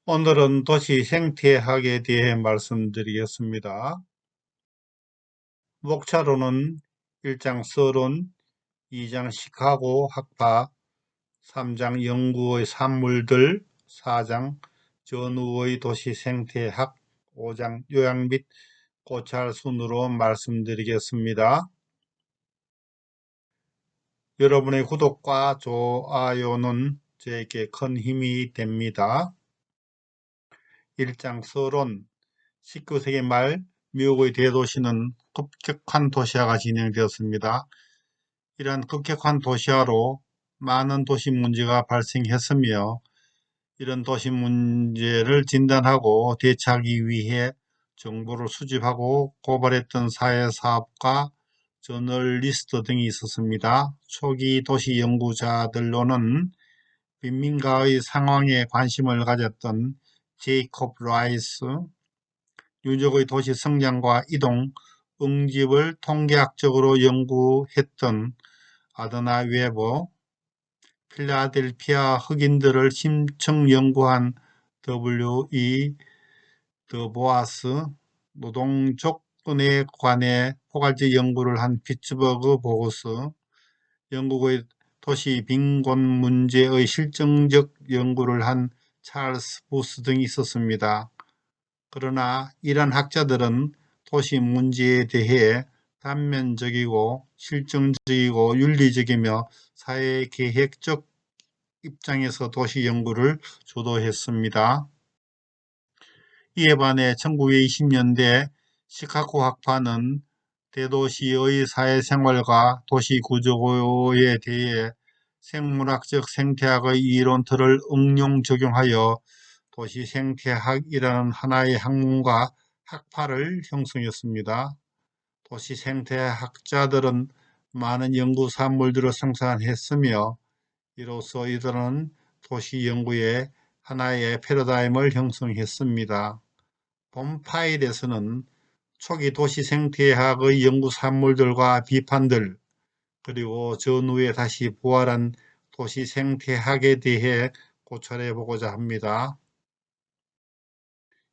오늘은 도시 생태학에 대해 말씀드리겠습니다. 목차로는 1장 서론, 2장 시카고 학파, 3장 연구의 산물들, 4장 전후의 도시 생태학, 5장 요약 및 고찰 순으로 말씀드리겠습니다. 여러분의 구독과 좋아요는 저에게 큰 힘이 됩니다. 1장 서론, 19세기 말 미국의 대도시는 급격한 도시화가 진행되었습니다. 이러한 급격한 도시화로 많은 도시 문제가 발생했으며 이런 도시 문제를 진단하고 대처하기 위해 정보를 수집하고 고발했던 사회사업가, 저널리스트 등이 있었습니다. 초기 도시 연구자들로는 빈민가의 상황에 관심을 가졌던 제이콥 라이스, 유적의 도시 성장과 이동, 응집을 통계학적으로 연구했던 아드나 웨버, 필라델피아 흑인들을 심층 연구한 W.E. 드보아스, 노동조건에 관해 포괄적 연구를 한 피츠버그 보고스, 영국의 도시 빈곤 문제의 실증적 연구를 한 찰스 부스 등이 있었습니다. 그러나 이런 학자들은 도시 문제에 대해 단면적이고 실증적이고 윤리적이며 사회계획적 입장에서 도시 연구를 주도했습니다. 이에 반해 1920년대 시카고 학파는 대도시의 사회생활과 도시 구조에 대해 생물학적 생태학의 이론들을 응용 적용하여 도시 생태학이라는 하나의 학문과 학파를 형성했습니다. 도시 생태학자들은 많은 연구 산물들을 생산했으며 이로써 이들은 도시 연구의 하나의 패러다임을 형성했습니다. 본 파일에서는 초기 도시 생태학의 연구 산물들과 비판들, 그리고 전후에 다시 부활한 도시 생태학에 대해 고찰해 보고자 합니다.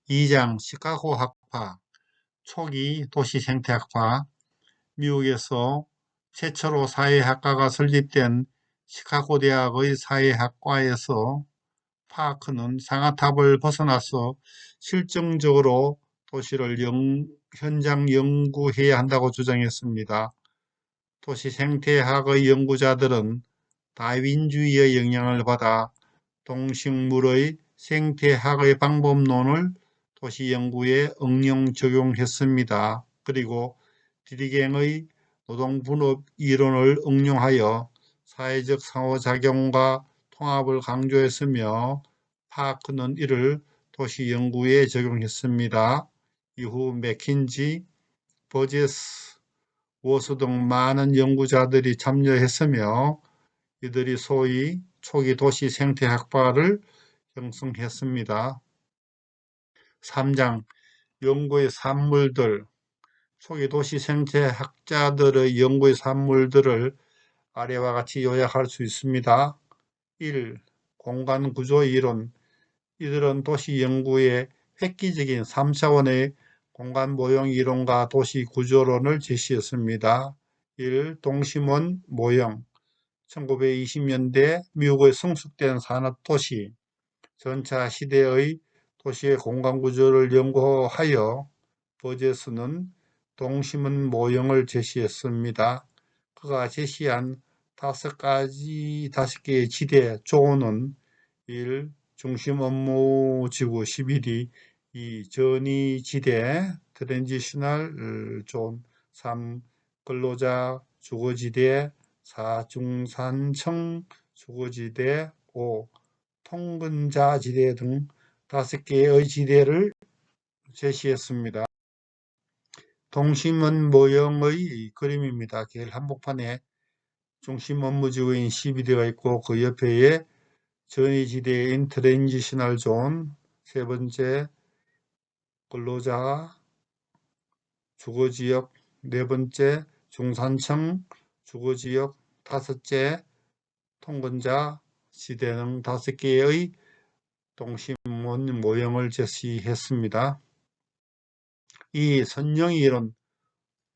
2장 시카고 학파, 초기 도시 생태학파. 미국에서 최초로 사회학과가 설립된 시카고 대학의 사회학과에서 파크는 상아탑을 벗어나서 실증적으로 도시를 현장 연구해야 한다고 주장했습니다. 도시 생태학의 연구자들은 다윈주의의 영향을 받아 동식물의 생태학의 방법론을 도시 연구에 응용 적용했습니다. 그리고 디리갱의 노동분업 이론을 응용하여 사회적 상호작용과 통합을 강조했으며 파크는 이를 도시 연구에 적용했습니다. 이후 맥킨지, 버제스, 워스 등 많은 연구자들이 참여했으며 이들이 소위 초기 도시 생태학파를 형성했습니다. 3장 연구의 산물들. 초기 도시 생태학자들의 연구의 산물들을 아래와 같이 요약할 수 있습니다. 1. 공간구조 이론. 이들은 도시 연구의 획기적인 3차원의 공간 모형 이론과 도시 구조론을 제시했습니다. 1. 동심원 모형. 1920년대 미국의 성숙된 산업도시, 전차 시대의 도시의 공간구조를 연구하여 버제스는 동심원 모형을 제시했습니다. 그가 제시한 5개의 지대 조는 1. 중심 업무 지구 11이 2. 전위 지대 트랜지셔널 존 3. 근로자 주거지대 4. 중산층 주거지대 5. 통근자 지대 등 5개의 지대를 제시했습니다. 동심원 모형의 그림입니다. 길 한복판에 중심 업무지구인 12대가 있고 그 옆에 전위지대인 트랜지셔널 존, 세 번째 근로자 주거지역, 네 번째 중산층 주거지역, 다섯째 통근자 지대 등 5개의 동심 모형을 제시했습니다. 이 선형 이론,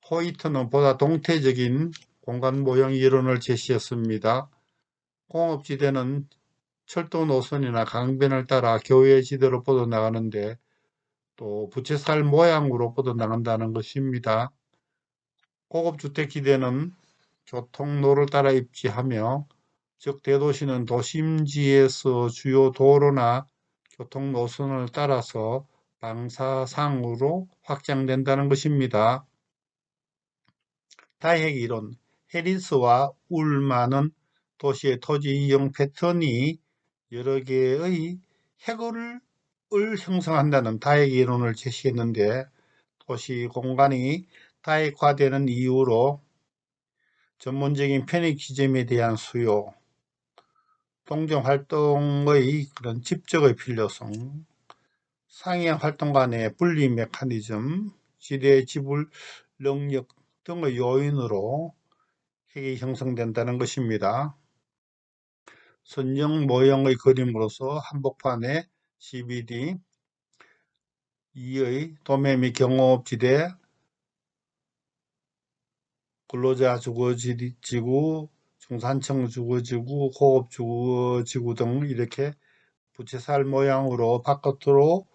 호이트는 보다 동태적인 공간 모형 이론을 제시했습니다. 공업지대는 철도 노선이나 강변을 따라 교외 지대로 뻗어나가는데 또 부채살 모양으로 뻗어나간다는 것입니다. 고급주택 지대는 교통로를 따라 입지하며 즉 대도시는 도심지에서 주요 도로나 교통 노선을 따라서 방사상으로 확장된다는 것입니다. 다핵 이론, 해리스와 울만은 도시의 토지 이용 패턴이 여러 개의 핵을 형성한다는 다핵 이론을 제시했는데 도시 공간이 다핵화되는 이유로 전문적인 편익 지점에 대한 수요, 동정 활동의 그런 집적의 필요성, 상이한 활동 간의 분리 메커니즘, 지대 지불 능력 등의 요인으로 핵이 형성된다는 것입니다. 선형 모형의 그림으로서 한복판에 CBD, 2의 도매 및 경업지대, 근로자 주거지구, 중산층 주거지구, 고급 주거지구 등 이렇게 부채살 모양으로 바깥으로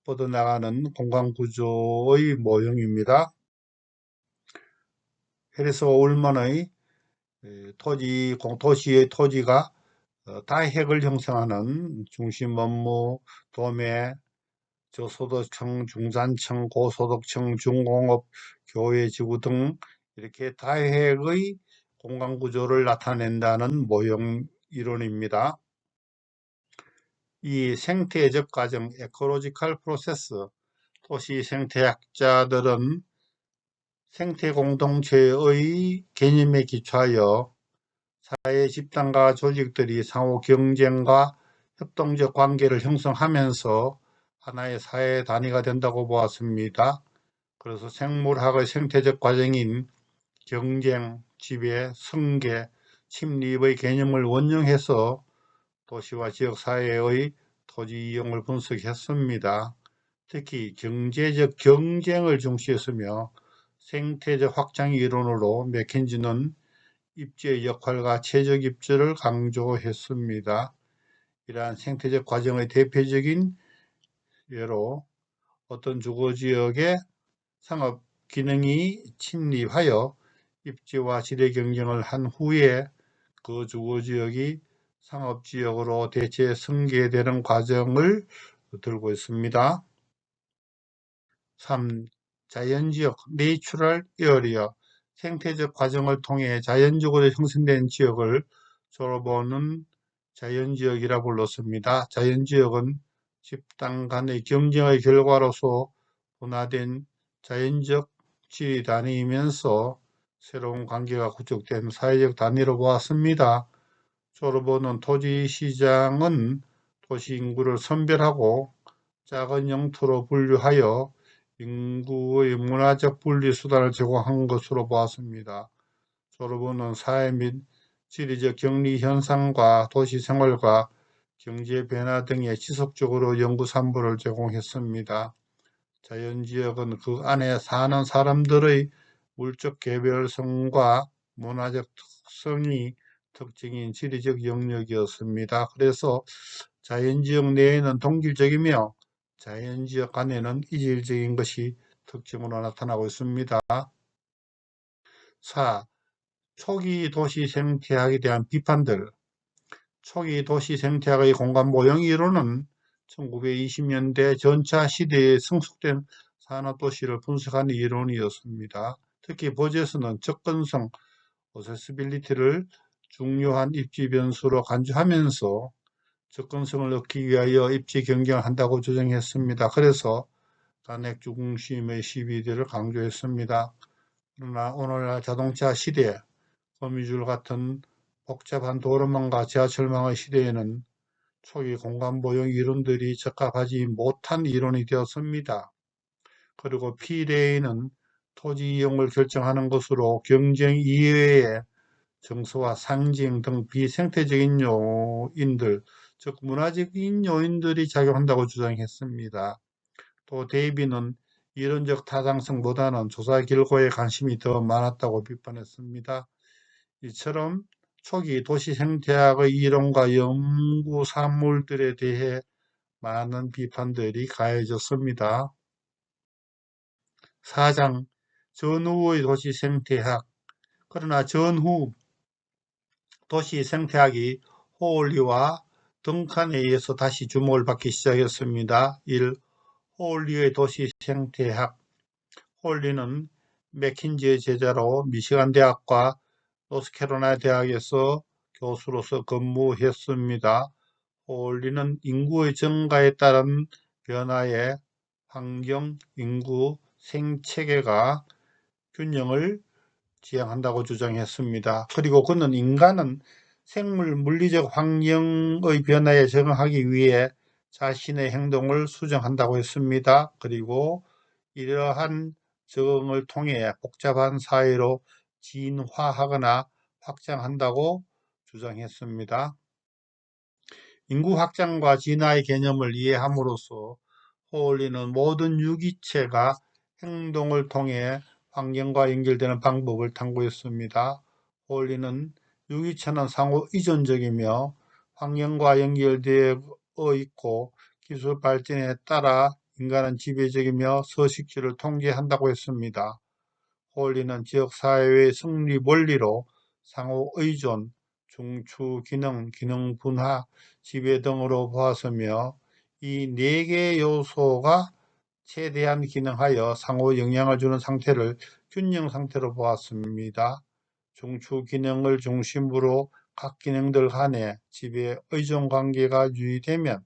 뻗어나가는 공간구조의 모형입니다. 해리스 울먼의 도시의 토지가 다핵을 형성하는 중심 업무, 도매, 저소득층, 중산층, 고소득층, 중공업, 교외지구 등 이렇게 다핵의 공간구조를 나타낸다는 모형 이론입니다. 이 생태적 과정, 에콜로지컬 프로세스, 도시 생태학자들은 생태 공동체의 개념에 기초하여 사회 집단과 조직들이 상호 경쟁과 협동적 관계를 형성하면서 하나의 사회 단위가 된다고 보았습니다. 그래서 생물학의 생태적 과정인 경쟁, 지배, 승계, 침입의 개념을 원용해서 도시와 지역사회의 토지 이용을 분석했습니다. 특히 경제적 경쟁을 중시했으며 생태적 확장 이론으로 맥켄지는 입지의 역할과 최적 입지를 강조했습니다. 이러한 생태적 과정의 대표적인 예로 어떤 주거지역에 상업 기능이 침입하여 입지와 지대 경쟁을 한 후에 그 주거지역이 상업지역으로 대체 승계되는 과정을 들고 있습니다. 3. 자연지역, 내추럴 에어리어, 생태적 과정을 통해 자연적으로 형성된 지역을 졸업보는 자연지역이라 불렀습니다. 자연지역은 집단 간의 경쟁의 결과로서 분화된 자연적 지리 단위이면서 새로운 관계가 구축된 사회적 단위로 보았습니다. 졸업보는 토지시장은 도시 인구를 선별하고 작은 영토로 분류하여 인구의 문화적 분리 수단을 제공한 것으로 보았습니다. 졸업원은 사회 및 지리적 격리 현상과 도시 생활과 경제 변화 등에 지속적으로 연구 산부를 제공했습니다. 자연지역은 그 안에 사는 사람들의 물적 개별성과 문화적 특성이 특징인 지리적 영역이었습니다. 그래서 자연지역 내에는 동질적이며 자연지역 안에는 이질적인 것이 특징으로 나타나고 있습니다. 4. 초기 도시 생태학에 대한 비판들. 초기 도시 생태학의 공간 모형 이론은 1920년대 전차 시대에 성숙된 산업도시를 분석한 이론이었습니다. 특히 버젯은 접근성, 어세스빌리티를 중요한 입지 변수로 간주하면서 접근성을 얻기 위하여 입지 경쟁을 한다고 주장했습니다. 그래서 단핵 중심의 CBD를 강조했습니다. 그러나 오늘날 자동차 시대, 거미줄 같은 복잡한 도로망과 지하철망의 시대에는 초기 공간 모형 이론들이 적합하지 못한 이론이 되었습니다. 그리고 P-레인은 토지 이용을 결정하는 것으로 경쟁 이외의 정서와 상징 등 비생태적인 요인들, 즉 문화적인 요인들이 작용한다고 주장했습니다. 또 데이비는 이론적 타당성보다는 조사 결과에 관심이 더 많았다고 비판했습니다. 이처럼 초기 도시 생태학의 이론과 연구 산물들에 대해 많은 비판들이 가해졌습니다. 4장 전후의 도시 생태학. 그러나 전후 도시 생태학이 호울리와 덩칸에 의해서 다시 주목을 받기 시작했습니다. 1. 호울리의 도시 생태학. 호울리는 맥킨지의 제자로 미시간 대학과 노스캐롤라이나 대학에서 교수로서 근무했습니다. 호울리는 인구의 증가에 따른 변화에 환경, 인구, 생체계가 균형을 지향한다고 주장했습니다. 그리고 그는 인간은 생물 물리적 환경의 변화에 적응하기 위해 자신의 행동을 수정한다고 했습니다. 그리고 이러한 적응을 통해 복잡한 사회로 진화하거나 확장한다고 주장했습니다. 인구 확장과 진화의 개념을 이해함으로써 호울리는 모든 유기체가 행동을 통해 환경과 연결되는 방법을 탐구했습니다. 호울리는 유기체는 상호 이존적이며 환경과 연결되어 있고 기술 발전에 따라 인간은 지배적이며 서식지를 통제한다고 했습니다. 호울리는 지역사회의 성립 원리로 상호 의존, 중추 기능, 기능 분화, 지배 등으로 보았으며 이 4개의 요소가 최대한 기능하여 상호 영향을 주는 상태를 균형 상태로 보았습니다. 중추 기능을 중심으로 각 기능들 간의 지배 의존 관계가 유지되면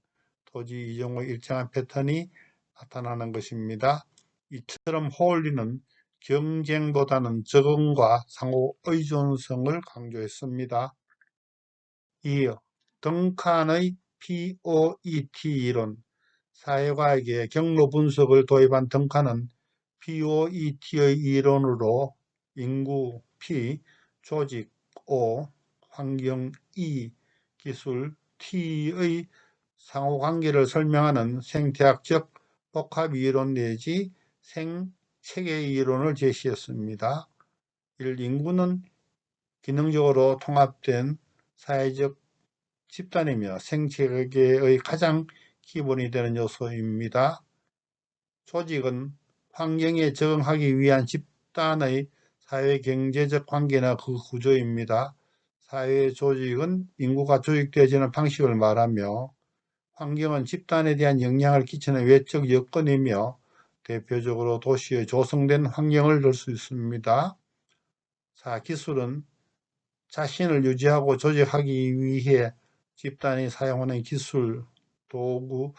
토지 이종의 일정한 패턴이 나타나는 것입니다. 이처럼 호울리는 경쟁보다는 적응과 상호 의존성을 강조했습니다. 이어 덩칸의 POET 이론, 사회과학의 경로 분석을 도입한 덩칸은 POET의 이론으로 인구 P, 조직 O, 환경 E, 기술 T의 상호관계를 설명하는 생태학적 복합이론 내지 생체계 이론을 제시했습니다. 1. 인구는 기능적으로 통합된 사회적 집단이며 생체계의 가장 기본이 되는 요소입니다. 조직은 환경에 적응하기 위한 집단의 사회경제적 관계나 그 구조입니다. 사회 조직은 인구가 조직되어지는 방식을 말하며 환경은 집단에 대한 영향을 끼치는 외적 여건이며 대표적으로 도시의 조성된 환경을 들 수 있습니다. 4. 기술은 자신을 유지하고 조직하기 위해 집단이 사용하는 기술, 도구,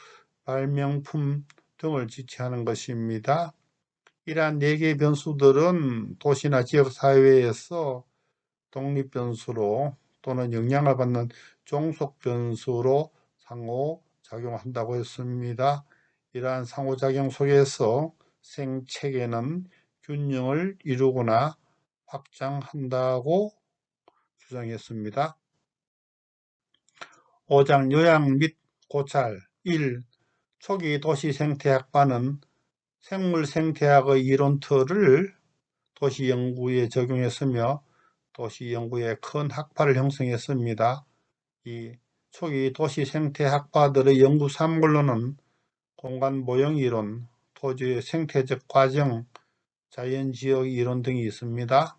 발명품 등을 지칭하는 것입니다. 이러한 4개의 변수들은 도시나 지역사회에서 독립변수로 또는 영향을 받는 종속변수로 상호작용한다고 했습니다. 이러한 상호작용 속에서 생체계는 균형을 이루거나 확장한다고 주장했습니다. 5장 요약 및 고찰 1. 초기 도시 생태학파는 생물 생태학의 이론 틀을 도시 연구에 적용했으며 도시 연구에 큰 학파를 형성했습니다. 2. 초기 도시 생태학파들의 연구 산물로는 공간 모형 이론, 토지의 생태적 과정, 자연지역 이론 등이 있습니다.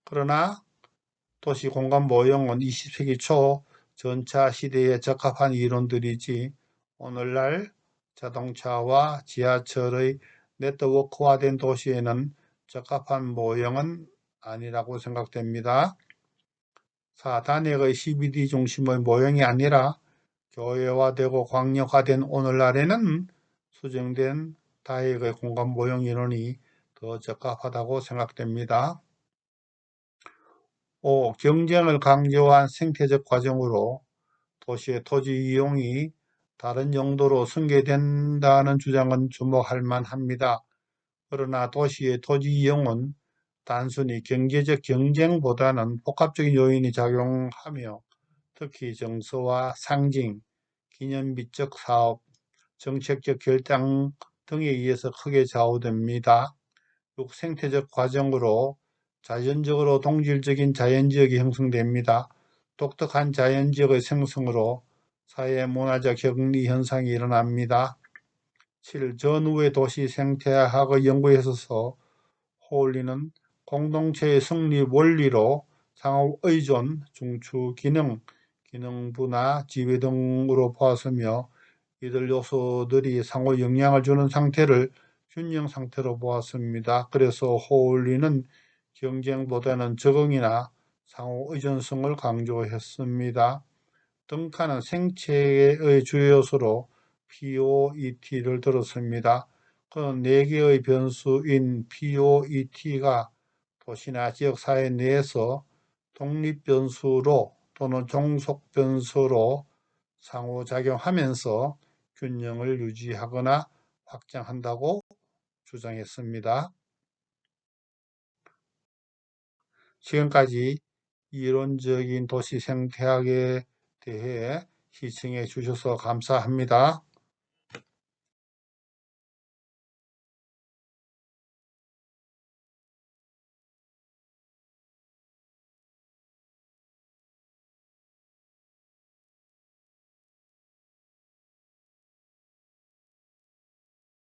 그러나 도시 공간 모형은 20세기 초 전차 시대에 적합한 이론들이지 오늘날 자동차와 지하철의 네트워크화된 도시에는 적합한 모형은 아니라고 생각됩니다. 4. 단역의 CBD 중심의 모형이 아니라 교회화되고 광역화된 오늘날에는 수정된 다액의 공간 모형 이론이 더 적합하다고 생각됩니다. 5. 경쟁을 강조한 생태적 과정으로 도시의 토지 이용이 다른 용도로 승계된다는 주장은 주목할 만합니다. 그러나 도시의 토지 이용은 단순히 경제적 경쟁보다는 복합적인 요인이 작용하며 특히 정서와 상징, 기념비적 사업, 정책적 결정 등에 의해서 크게 좌우됩니다. 6. 생태적 과정으로 자연적으로 동질적인 자연지역이 형성됩니다. 독특한 자연지역의 생성으로 사회 문화적 격리 현상이 일어납니다. 7. 전후의 도시 생태학의 연구에 있어서 호울리는 공동체의 성립 원리로 상호 의존, 중추 기능, 기능부나 지배 등으로 보았으며 이들 요소들이 상호 영향을 주는 상태를 균형 상태로 보았습니다. 그래서 호울리는 경쟁보다는 적응이나 상호 의존성을 강조했습니다. 덩컨은 생체의 주요 요소로 POET를 들었습니다. 그는 4개의 변수인 POET가 도시나 지역사회 내에서 독립변수로 또는 종속변수로 상호작용하면서 균형을 유지하거나 확장한다고 주장했습니다. 지금까지 이론적인 도시 생태학에 대해 시청해 주셔서 감사합니다.